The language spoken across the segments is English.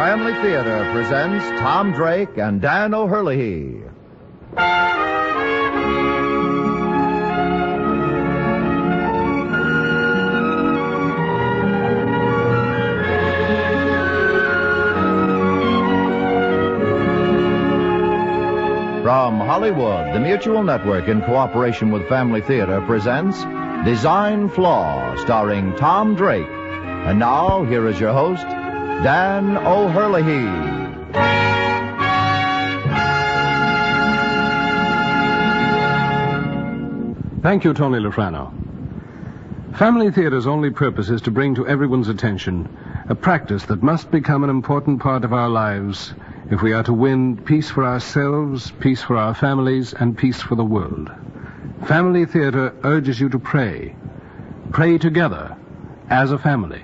Family Theater presents Tom Drake and Dan O'Herlihy. From Hollywood, the Mutual Network, in cooperation with Family Theater, presents Design Flaw, starring Tom Drake. And now, here is your host, Dan O'Herlihy. Thank you, Tony Lofrano. Family Theater's only purpose is to bring to everyone's attention a practice that must become an important part of our lives if we are to win peace for ourselves, peace for our families, and peace for the world. Family Theater urges you to pray. Pray together, as a family.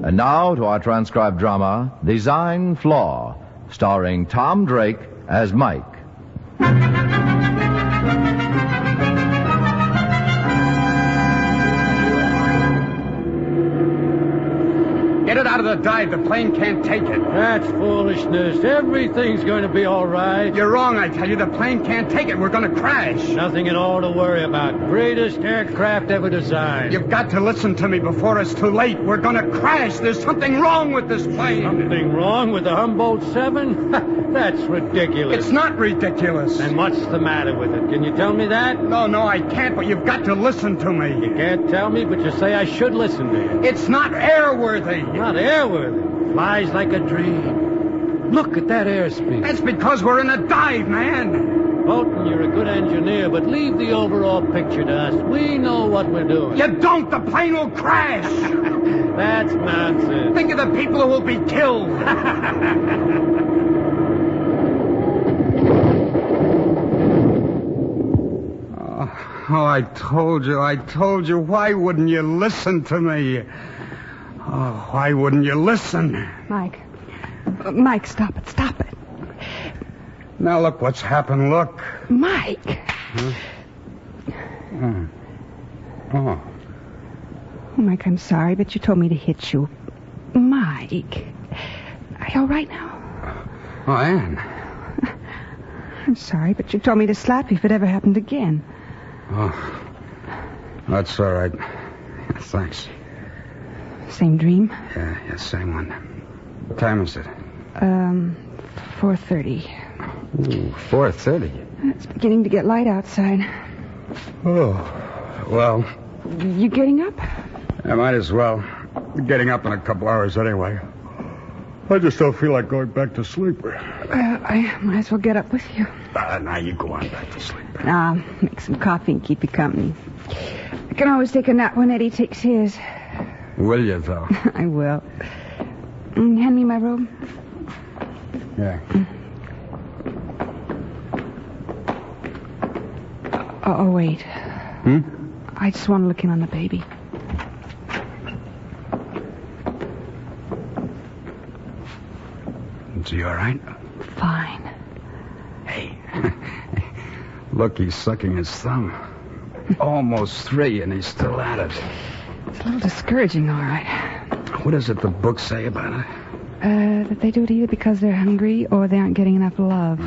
And now to our transcribed drama, Design Flaw, starring Tom Drake as Mike. Get it out of the dive. The plane can't take it. That's foolishness. Everything's going to be all right. You're wrong, I tell you. The plane can't take it. We're going to crash. Nothing at all to worry about. Greatest aircraft ever designed. You've got to listen to me before it's too late. We're going to crash. There's something wrong with this plane. Something wrong with the Humboldt 7? That's ridiculous. It's not ridiculous. And what's the matter with it? Can you tell me that? No, I can't, but you've got to listen to me. You can't tell me, but you say I should listen to you. It's not airworthy. Not airworthy. Flies like a dream. Look at that airspeed. That's because we're in a dive, man. Bolton, you're a good engineer, but leave the overall picture to us. We know what we're doing. You don't. The plane will crash. That's nonsense. Think of the people who will be killed. Oh, I told you. Why wouldn't you listen to me? Oh, why wouldn't you listen? Mike, stop it. Now look what's happened, look. Mike. Huh? Oh. Mike, I'm sorry, but you told me to hit you. Mike. Are you all right now? Oh, Ann. I'm sorry, but you told me to slap you if it ever happened again. Oh. That's all right. Thanks. Same dream? Yeah, same one. What time is it? 4:30. Ooh, 4:30. It's beginning to get light outside. Oh, well. You getting up? I might as well. Getting up in a couple hours anyway. I just don't feel like going back to sleep. I might as well get up with you. Now you go on back to sleep. Make some coffee and keep you company. I can always take a nap when Eddie takes his. Will you, though? I will. Hand me my robe. Yeah. Oh, wait. Hmm? I just want to look in on the baby. Is he all right? Fine. Hey. Look, he's sucking his thumb. Almost 3, and he's still at it. It's a little discouraging, all right. What does it the book say about it? That they do it either because they're hungry or they aren't getting enough love.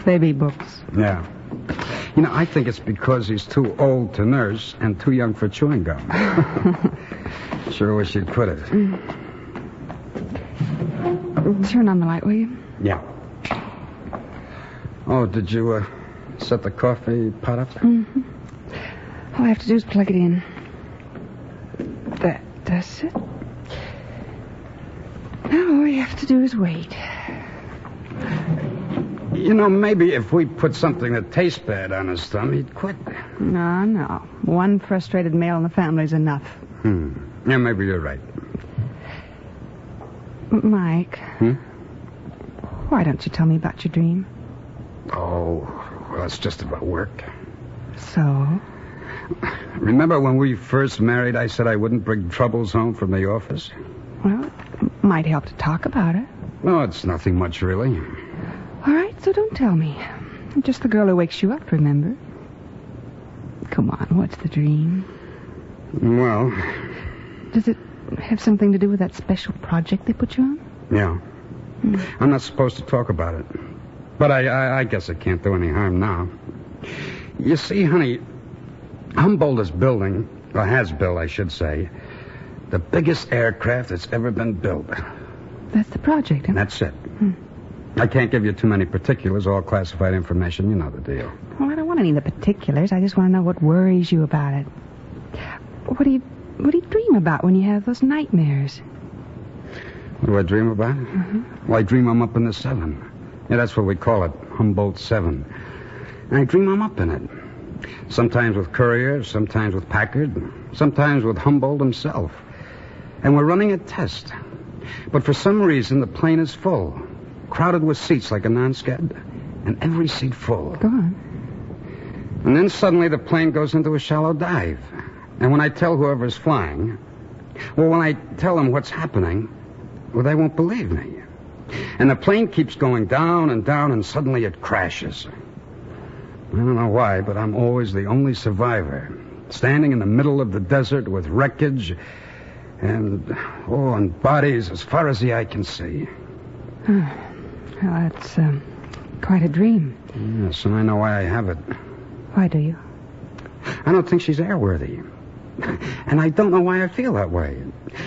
Baby books. Yeah. You know, I think it's because he's too old to nurse and too young for chewing gum. Sure wish you'd quit it. Turn on the light, will you? Yeah. Oh, did you set the coffee pot up? Mm-hmm. All I have to do is plug it in. That does it. Now all you have to do is wait. You know, maybe if we put something that tastes bad on his thumb, he'd quit. No. One frustrated male in the family's enough. Yeah, maybe you're right. Mike. Why don't you tell me about your dream? Oh, well, it's just about work. So? Remember when we first married, I said I wouldn't bring troubles home from the office? Well, it might help to talk about it. No, it's nothing much, really. All right, so don't tell me. I'm just the girl who wakes you up, remember? Come on, what's the dream? Well, Does it have something to do with that special project they put you on? yeah. I'm not supposed to talk about it. But I guess it can't do any harm now. You see, honey, Humboldt is building, or has built, I should say, the biggest aircraft that's ever been built. That's the project, huh? That's it. I can't give you too many particulars, all classified information. You know the deal. Well, I don't want any of the particulars. I just want to know what worries you about it. What do you dream about when you have those nightmares? What do I dream about? Well, I dream I'm up in the 7. Yeah, that's what we call it, Humboldt 7. And I dream I'm up in it. Sometimes with Courier, sometimes with Packard, sometimes with Humboldt himself. And we're running a test. But for some reason, the plane is full. Crowded with seats like a non-sched. And every seat full. Go on. And then suddenly the plane goes into a shallow dive. And when I tell whoever's flying, when I tell them what's happening, they won't believe me. And the plane keeps going down and down, and suddenly it crashes. I don't know why, but I'm always the only survivor. Standing in the middle of the desert with wreckage and bodies as far as the eye can see. Well, that's quite a dream. Yes, and I know why I have it. Why do you? I don't think she's airworthy. And I don't know why I feel that way.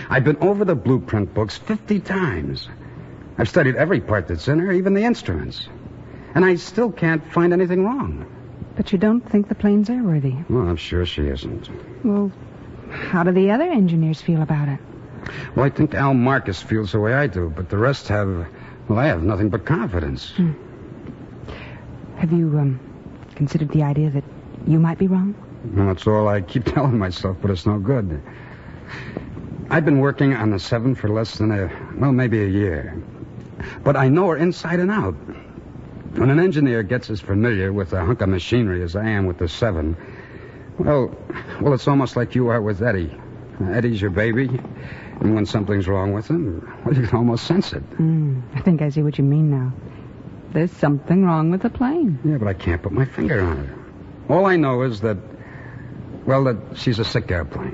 I've been over the blueprint books 50 times. I've studied every part that's in her, even the instruments. And I still can't find anything wrong. But you don't think the plane's airworthy? Well, I'm sure she isn't. Well, how do the other engineers feel about it? Well, I think Al Marcus feels the way I do, but the rest have nothing but confidence. Have you considered the idea that you might be wrong? Well, that's all I keep telling myself, but it's no good. I've been working on the 7 for less than maybe a year. But I know her inside and out. When an engineer gets as familiar with a hunk of machinery as I am with the 7, well, it's almost like you are with Eddie. Eddie's your baby, and when something's wrong with him, you can almost sense it. I think I see what you mean now. There's something wrong with the plane. Yeah, but I can't put my finger on it. All I know is that she's a sick airplane.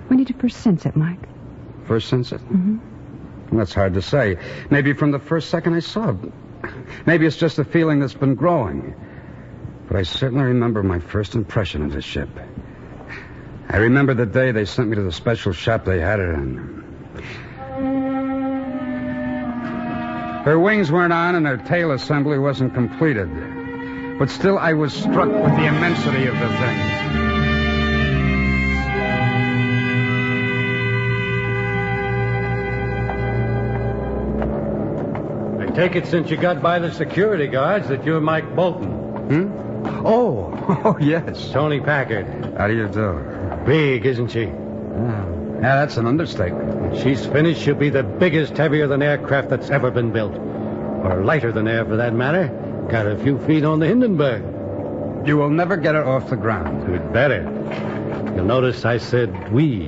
When did you first sense it, Mike? First sense it? Well, that's hard to say. Maybe from the first second I saw it. Maybe it's just a feeling that's been growing. But I certainly remember my first impression of the ship. I remember the day they sent me to the special shop they had it in. Her wings weren't on and her tail assembly wasn't completed. But still I was struck with the immensity of the thing. I take it since you got by the security guards that you're Mike Bolton. Oh, yes. Tony Packard. How do you do? Big, isn't she? Yeah, that's an understatement. When she's finished, she'll be the biggest, heavier-than aircraft that's ever been built. Or lighter than air, for that matter. Got a few feet on the Hindenburg. You will never get her off the ground. You'd better. You'll notice I said we.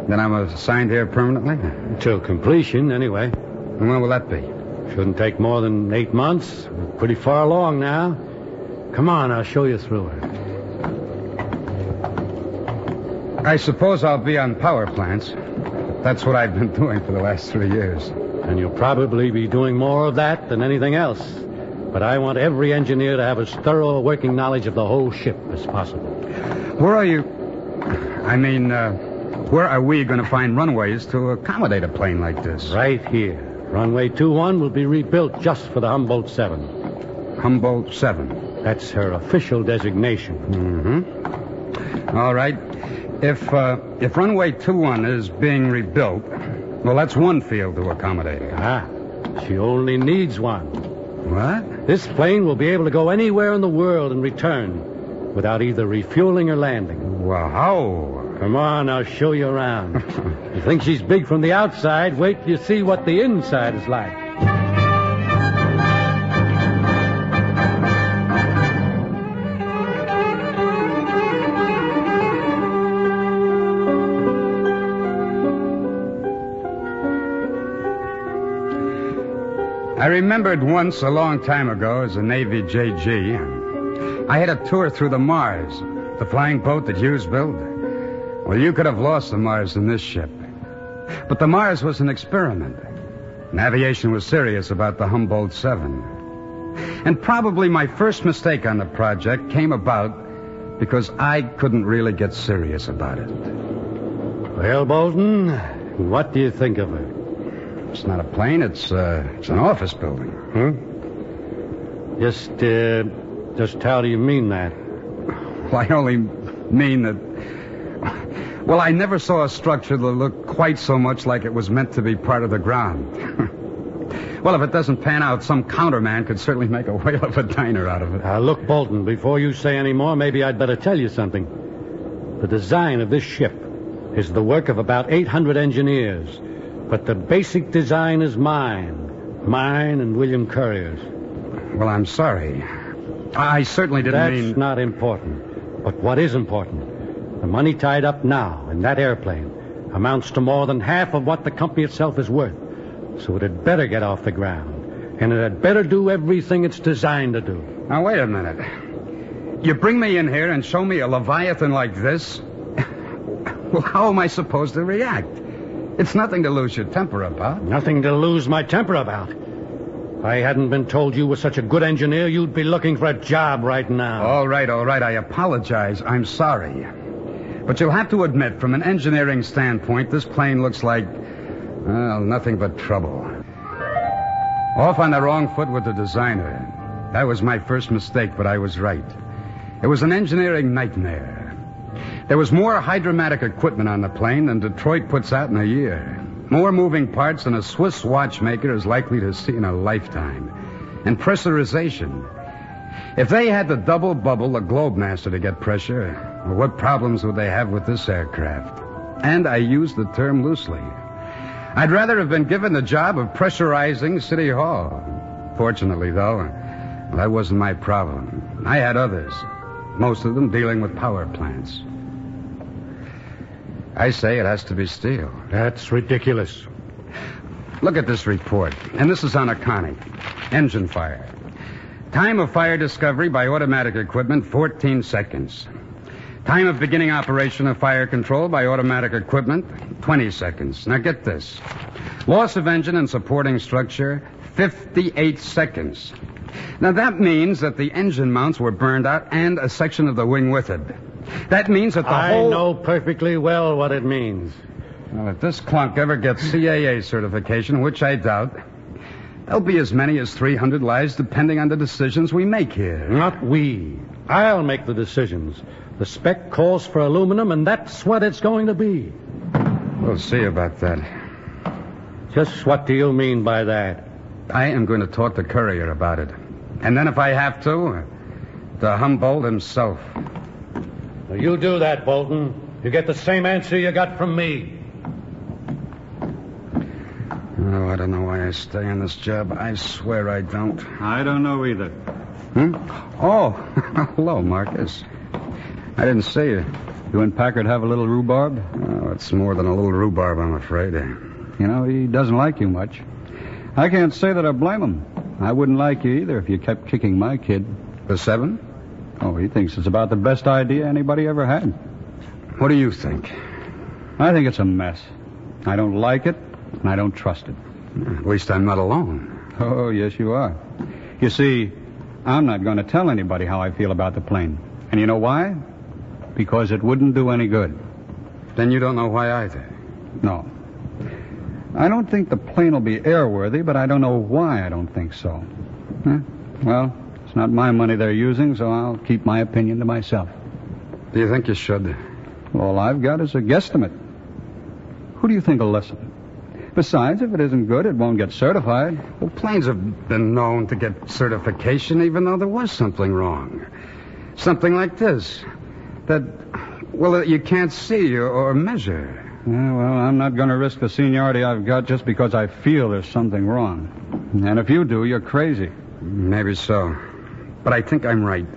Then I'm assigned here permanently? Till completion, anyway. And when will that be? Shouldn't take more than 8 months. We're pretty far along now. Come on, I'll show you through her. I suppose I'll be on power plants. That's what I've been doing for the last 3 years. And you'll probably be doing more of that than anything else. But I want every engineer to have as thorough a working knowledge of the whole ship as possible. Where are you... where are we going to find runways to accommodate a plane like this? Right here. Runway 21 will be rebuilt just for the Humboldt 7. Humboldt 7. That's her official designation. All right. If runway 21 is being rebuilt, well, that's one field to accommodate her. She only needs one. What? This plane will be able to go anywhere in the world and return without either refueling or landing. Well, how? Come on, I'll show you around. You think she's big from the outside? Wait till you see what the inside is like. I remembered once a long time ago as a Navy JG, I had a tour through the Mars, the flying boat that Hughes built. Well, you could have lost the Mars in this ship. But the Mars was an experiment. And aviation was serious about the Humboldt 7. And probably my first mistake on the project came about because I couldn't really get serious about it. Well, Bolton, what do you think of her? It's not a plane, it's an office building. Just how do you mean that? Well, I only mean that... Well, I never saw a structure that looked quite so much like it was meant to be part of the ground. Well, if it doesn't pan out, some counterman could certainly make a whale of a diner out of it. Look, Bolton, before you say any more, maybe I'd better tell you something. The design of this ship is the work of about 800 engineers, but the basic design is mine. Mine and William Currier's. Well, I'm sorry. I certainly didn't mean... That's not important. But what is important? The money tied up now in that airplane amounts to more than half of what the company itself is worth. So it had better get off the ground. And it had better do everything it's designed to do. Now, wait a minute. You bring me in here and show me a Leviathan like this? Well, how am I supposed to react? It's nothing to lose your temper about. Nothing to lose my temper about. If I hadn't been told you were such a good engineer, you'd be looking for a job right now. All right. I apologize. I'm sorry. But you'll have to admit, from an engineering standpoint, this plane looks like, well, nothing but trouble. Off on the wrong foot with the designer. That was my first mistake, but I was right. It was an engineering nightmare. There was more hydromatic equipment on the plane than Detroit puts out in a year. More moving parts than a Swiss watchmaker is likely to see in a lifetime. And pressurization. If they had to double bubble the Globemaster to get pressure, well, what problems would they have with this aircraft? And I use the term loosely. I'd rather have been given the job of pressurizing City Hall. Fortunately, though, that wasn't my problem. I had others, most of them dealing with power plants. I say it has to be steel. That's ridiculous. Look at this report, and this is on Arconic. Engine fire. Time of fire discovery by automatic equipment, 14 seconds. Time of beginning operation of fire control by automatic equipment, 20 seconds. Now get this. Loss of engine and supporting structure, 58 seconds. Now that means that the engine mounts were burned out and a section of the wing with it. That means that I know perfectly well what it means. Well, if this clunk ever gets CAA certification, which I doubt, there'll be as many as 300 lives depending on the decisions we make here. Not we. I'll make the decisions. The spec calls for aluminum, and that's what it's going to be. We'll see about that. Just what do you mean by that? I am going to talk to Currier about it. And then if I have to Humboldt himself. Well, you do that, Bolton. You get the same answer you got from me. Oh, I don't know why I stay on this job. I swear I don't. I don't know either. Oh, hello, Marcus. I didn't see you. You and Packard have a little rhubarb? Oh, it's more than a little rhubarb, I'm afraid. You know, he doesn't like you much. I can't say that I blame him. I wouldn't like you either if you kept kicking my kid. The 7? Oh, he thinks it's about the best idea anybody ever had. What do you think? I think it's a mess. I don't like it, and I don't trust it. At least I'm not alone. Oh, yes, you are. You see, I'm not going to tell anybody how I feel about the plane. And you know why? Because it wouldn't do any good. Then you don't know why either. No. I don't think the plane will be airworthy, but I don't know why I don't think so. Well, it's not my money they're using, so I'll keep my opinion to myself. Do you think you should? All I've got is a guesstimate. Who do you think will listen? Besides, if it isn't good, it won't get certified. Well, planes have been known to get certification even though there was something wrong. Something like this. That you can't see or measure. Yeah, well, I'm not going to risk the seniority I've got just because I feel there's something wrong. And if you do, you're crazy. Maybe so. But I think I'm right.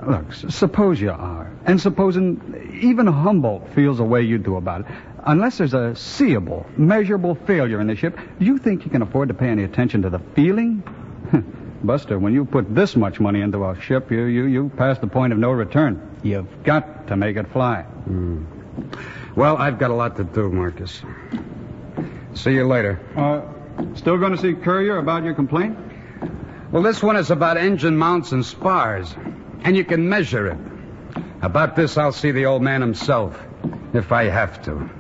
Look, suppose you are. And supposing even Humboldt feels the way you do about it. Unless there's a seeable, measurable failure in the ship, do you think you can afford to pay any attention to the feeling? Buster, when you put this much money into a ship, you pass the point of no return. You've got to make it fly. Well, I've got a lot to do, Marcus. See you later. Still going to see Courier about your complaint? Well, this one is about engine mounts and spars, and you can measure it. About this, I'll see the old man himself, if I have to.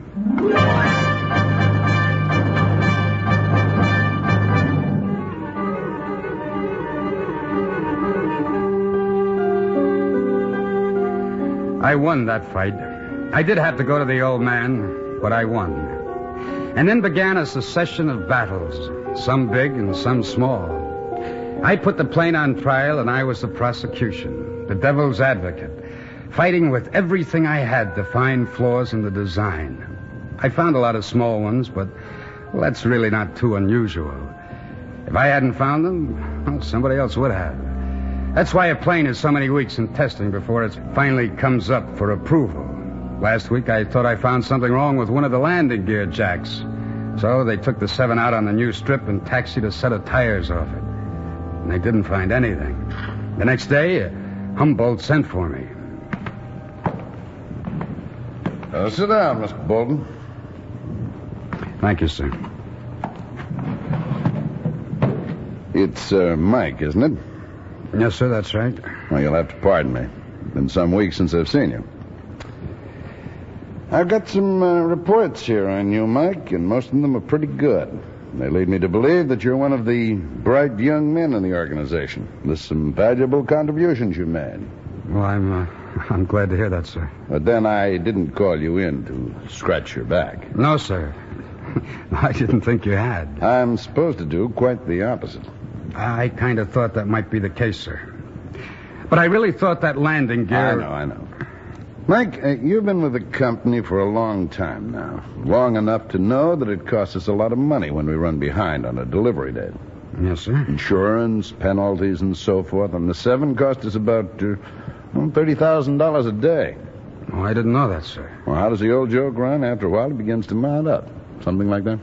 I won that fight. I did have to go to the old man, but I won. And then began a succession of battles, some big and some small. I put the plane on trial, and I was the prosecution, the devil's advocate, fighting with everything I had to find flaws in the design. I found a lot of small ones, but well, that's really not too unusual. If I hadn't found them, well, somebody else would have. That's why a plane is so many weeks in testing before it finally comes up for approval. Last week, I thought I found something wrong with one of the landing gear jacks. So they took the 7 out on the new strip and taxied a set of tires off it. And they didn't find anything. The next day, Humboldt sent for me. Sit down, Mr. Bolton. Thank you, sir. It's Mike, isn't it? Yes, sir, that's right. Well, you'll have to pardon me. It's been some weeks since I've seen you. I've got some reports here on you, Mike, and most of them are pretty good. They lead me to believe that you're one of the bright young men in the organization. There's some valuable contributions you made. Well, I'm glad to hear that, sir. But then I didn't call you in to scratch your back. No, sir. I didn't think you had. I'm supposed to do quite the opposite. I kind of thought that might be the case, sir. But I really thought that landing gear... I know. Mike, you've been with the company for a long time now. Long enough to know that it costs us a lot of money when we run behind on a delivery date. Yes, sir. Insurance, penalties, and so forth. And the 7 cost us about $30,000 a day. Oh, I didn't know that, sir. Well, how does the old joke run? After a while, it begins to mount up. Something like that?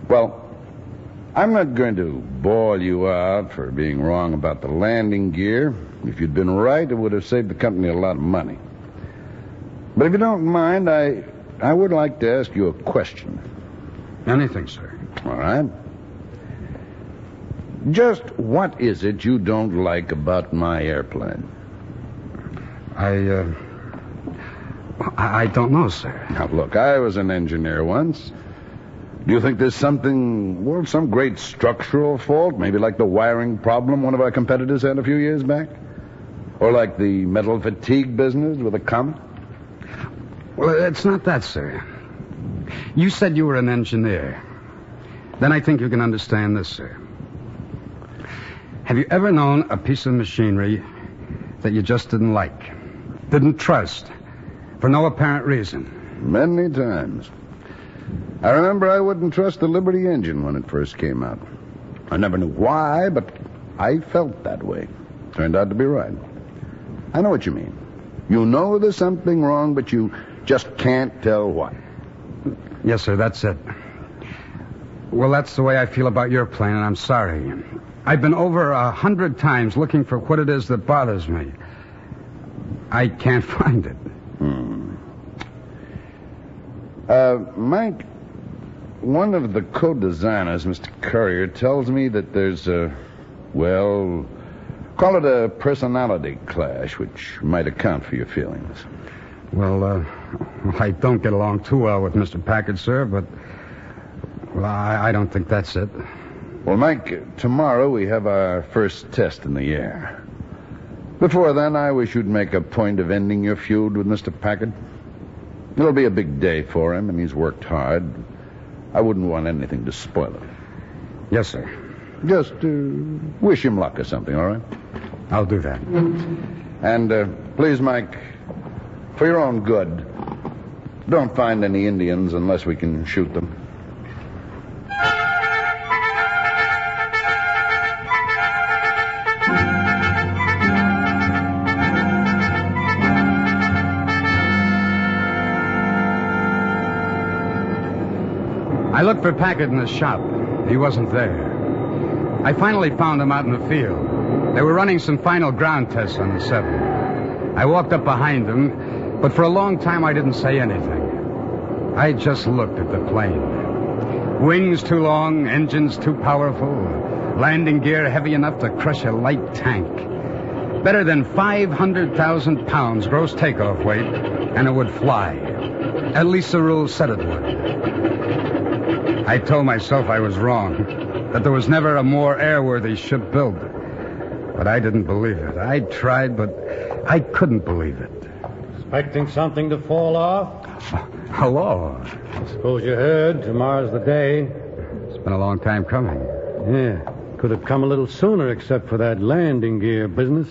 Well, I'm not going to bawl you out for being wrong about the landing gear. If you'd been right, it would have saved the company a lot of money. But if you don't mind, I would like to ask you a question. Anything, sir. All right. Just what is it you don't like about my airplane? I don't know, sir. Now, look, I was an engineer once. Do you think there's something, some great structural fault? Maybe like the wiring problem one of our competitors had a few years back? Or like the metal fatigue business with a Comet? Well, it's not that, sir. You said you were an engineer. Then I think you can understand this, sir. Have you ever known a piece of machinery that you just didn't like, didn't trust, for no apparent reason? Many times. I remember I wouldn't trust the Liberty engine when it first came out. I never knew why, but I felt that way. Turned out to be right. I know what you mean. You know there's something wrong, but you just can't tell what. Yes, sir, that's it. Well, that's the way I feel about your plane, and I'm sorry. I've been over 100 times looking for what it is that bothers me. I can't find it. Mike, one of the co-designers, Mr. Courier, tells me that there's call it a personality clash, which might account for your feelings. Well, I don't get along too well with Mr. Packard, sir, but I don't think that's it. Well, Mike, tomorrow we have our first test in the air. Before then, I wish you'd make a point of ending your feud with Mr. Packard. It'll be a big day for him, and he's worked hard. I wouldn't want anything to spoil it. Yes, sir. Just wish him luck or something, all right? I'll do that. And please, Mike, for your own good, don't find any Indians unless we can shoot them. I looked for Packard in the shop. He wasn't there. I finally found him out in the field. They were running some final ground tests on the 7. I walked up behind him, But for a long time, I didn't say anything. I just looked at the plane. Wings too long, engines too powerful, landing gear heavy enough to crush a light tank. Better than 500,000 pounds gross takeoff weight, and it would fly. At least the rules said it would. I told myself I was wrong, that there was never a more airworthy ship built. But I didn't believe it. I tried, but I couldn't believe it. Expecting something to fall off? Hello. Suppose you heard. Tomorrow's the day. It's been a long time coming. Yeah. Could have come a little sooner except for that landing gear business.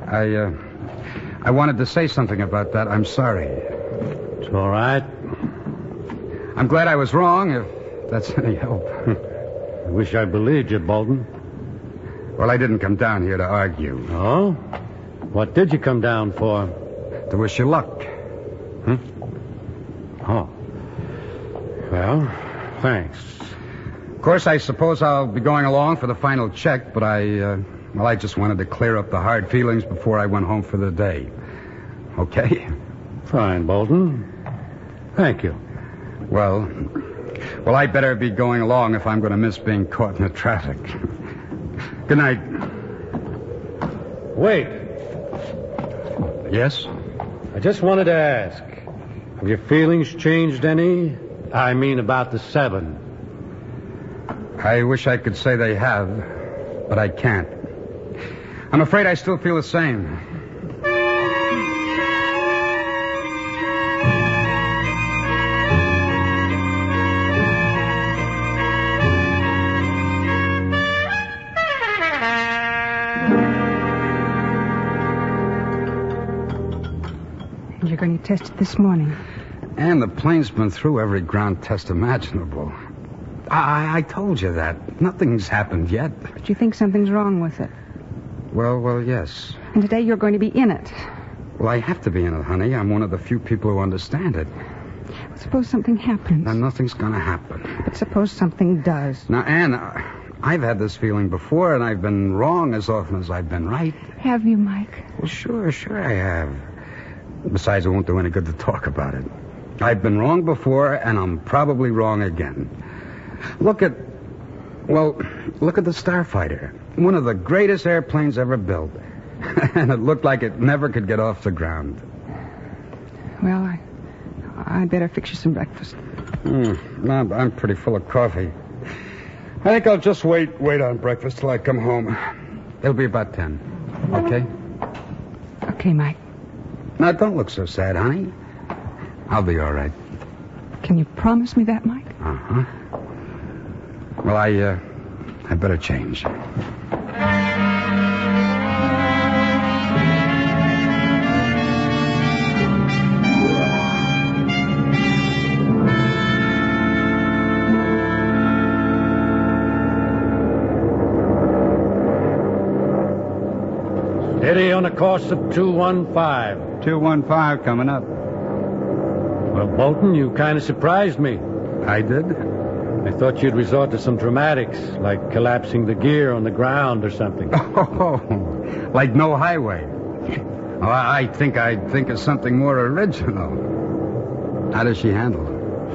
I wanted to say something about that. I'm sorry. It's all right. I'm glad I was wrong, if that's any help. I wish I believed you, Bolton. Well, I didn't come down here to argue. Oh? What did you come down for? To wish you luck. Oh. Well, thanks. Of course, I suppose I'll be going along for the final check, but I just wanted to clear up the hard feelings before I went home for the day. Okay? Fine, Bolton. Thank you. Well, I better be going along if I'm going to miss being caught in the traffic. Good night. Wait. Yes? I just wanted to ask, have your feelings changed any? I mean about the 7. I wish I could say they have, but I can't. I'm afraid I still feel the same. You're going to test it this morning. And the plane's been through every ground test imaginable. I told you that. Nothing's happened yet. But you think something's wrong with it. Well, yes. And today you're going to be in it. Well, I have to be in it, honey. I'm one of the few people who understand it. Well, suppose something happens. Now, nothing's going to happen. But suppose something does. Now, Anne, I've had this feeling before, and I've been wrong as often as I've been right. Have you, Mike? Well, sure I have. Besides, it won't do any good to talk about it. I've been wrong before, and I'm probably wrong again. Look at the Starfighter. One of the greatest airplanes ever built. And it looked like it never could get off the ground. Well, I'd better fix you some breakfast. No, I'm pretty full of coffee. I think I'll just wait on breakfast till I come home. It'll be about 10. Okay? Okay, Mike. Now, don't look so sad, honey. I'll be all right. Can you promise me that, Mike? Uh-huh. Well, I better change. Steady on a course of 215. 215 coming up. Well, Bolton, you kind of surprised me. I did? I thought you'd resort to some dramatics, like collapsing the gear on the ground or something. Oh, like no highway. Oh, I think I'd think of something more original. How does she handle?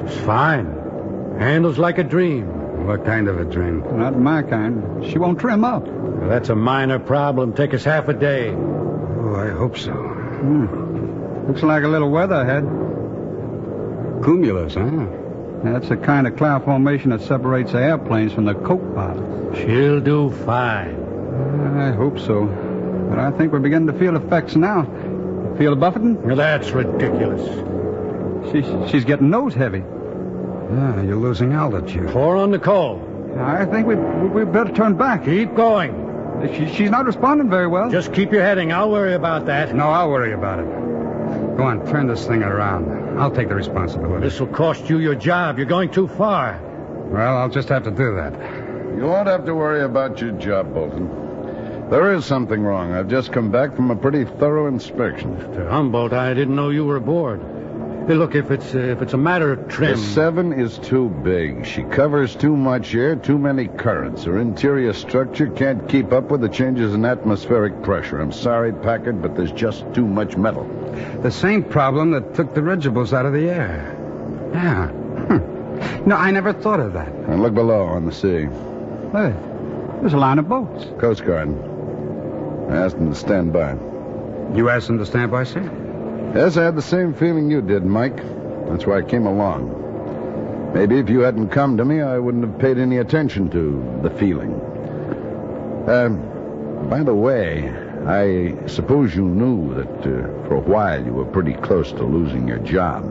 She's fine. Handles like a dream. What kind of a dream? Not my kind. She won't trim up. Well, that's a minor problem. Take us half a day. Oh, I hope so. Looks like a little weather ahead. Cumulus, huh? That's the kind of cloud formation that separates the airplanes from the coke pilots. She'll do fine. I hope so. But I think we're beginning to feel effects now. Feel the buffeting? Well, that's ridiculous. She's getting nose heavy. Yeah, you're losing altitude. Pour on the coal. I think we better turn back. Keep going. She's not responding very well. Just keep your heading. I'll worry about that. No, I'll worry about it. Go on, turn this thing around. I'll take the responsibility. This will cost you your job. You're going too far. Well, I'll just have to do that. You won't have to worry about your job, Bolton. There is something wrong. I've just come back from a pretty thorough inspection. Mr. Humboldt, I didn't know you were aboard. Hey, look, if it's a matter of trim... The 7 is too big. She covers too much air, too many currents. Her interior structure can't keep up with the changes in atmospheric pressure. I'm sorry, Packard, but there's just too much metal. The same problem that took dirigibles out of the air. Yeah. No, I never thought of that. And look below on the sea. Hey, there's a line of boats. Coast Guard. I asked them to stand by. You asked them to stand by, sir? Yes, I had the same feeling you did, Mike. That's why I came along. Maybe if you hadn't come to me, I wouldn't have paid any attention to the feeling. By the way, I suppose you knew that for a while you were pretty close to losing your job.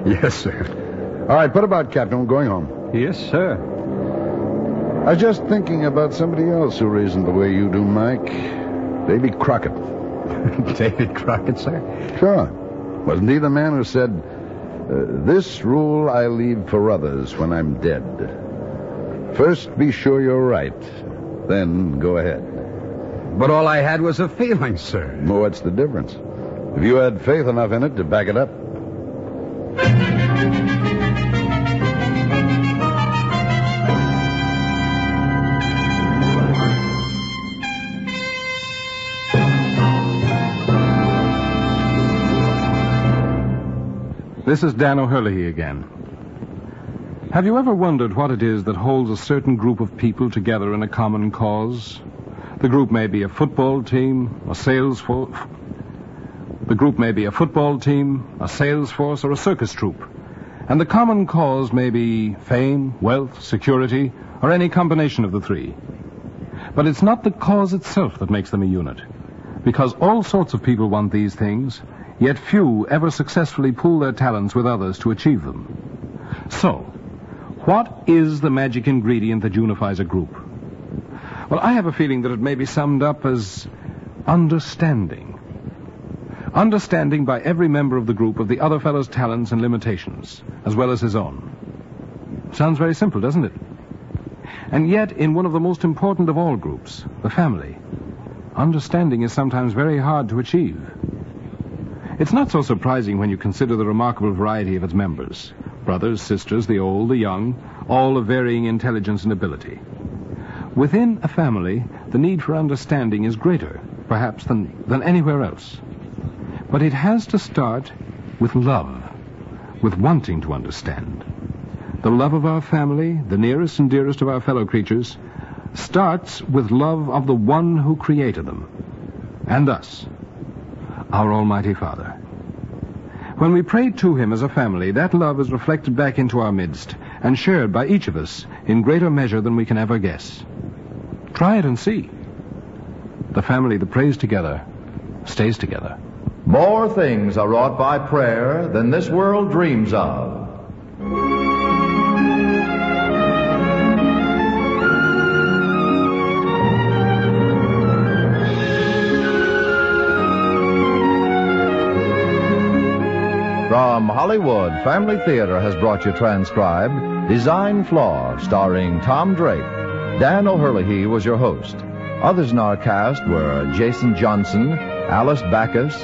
Yes, sir. All right, put about, Captain. We're going home. Yes, sir. I was just thinking about somebody else who reasoned the way you do, Mike. Davy Crockett. David Crockett, sir? Sure. Wasn't he the man who said, this rule I leave for others when I'm dead? First, be sure you're right. Then go ahead. But all I had was a feeling, sir. Well, what's the difference? If you had faith enough in it to back it up. This is Dan O'Hurley again. Have you ever wondered what it is that holds a certain group of people together in a common cause? The group may be a football team, a sales force. The group may be a football team, a sales force, or a circus troupe. And the common cause may be fame, wealth, security, or any combination of the three. But it's not the cause itself that makes them a unit. Because all sorts of people want these things, yet few ever successfully pool their talents with others to achieve them. So, what is the magic ingredient that unifies a group? Well, I have a feeling that it may be summed up as understanding. Understanding by every member of the group of the other fellow's talents and limitations, as well as his own. Sounds very simple, doesn't it? And yet, in one of the most important of all groups, the family, understanding is sometimes very hard to achieve. It's not so surprising when you consider the remarkable variety of its members. Brothers, sisters, the old, the young, all of varying intelligence and ability. Within a family, the need for understanding is greater, perhaps, than anywhere else. But it has to start with love, with wanting to understand. The love of our family, the nearest and dearest of our fellow creatures, starts with love of the one who created them, and us, our Almighty Father. When we pray to Him as a family, that love is reflected back into our midst and shared by each of us in greater measure than we can ever guess. Try it and see. The family that prays together stays together. More things are wrought by prayer than this world dreams of. From Hollywood, Family Theater has brought you transcribed Design Flaw, starring Tom Drake. Dan O'Hurley was your host. Others in our cast were Jason Johnson, Alice Backus,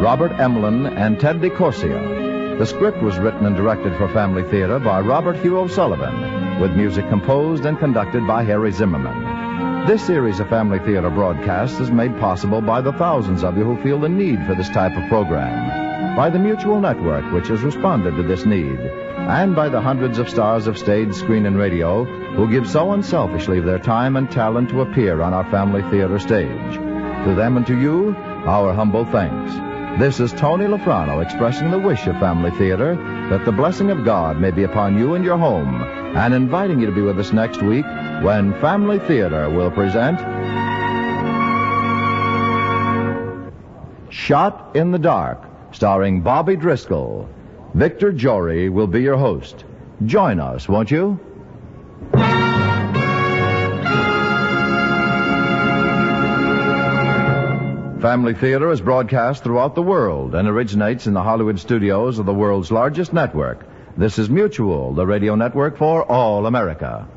Robert Emlin, and Ted DeCorsia. The script was written and directed for Family Theater by Robert Hugh O'Sullivan, with music composed and conducted by Harry Zimmerman. This series of Family Theater broadcasts is made possible by the thousands of you who feel the need for this type of program, by the Mutual Network, which has responded to this need, and by the hundreds of stars of stage, screen, and radio who give so unselfishly their time and talent to appear on our Family Theater stage. To them and to you, our humble thanks. This is Tony Lafrano expressing the wish of Family Theater that the blessing of God may be upon you and your home, and inviting you to be with us next week when Family Theater will present Shot in the Dark, starring Bobby Driscoll. Victor Jory will be your host. Join us, won't you? Family Theater is broadcast throughout the world and originates in the Hollywood studios of the world's largest network. This is Mutual, the radio network for all America.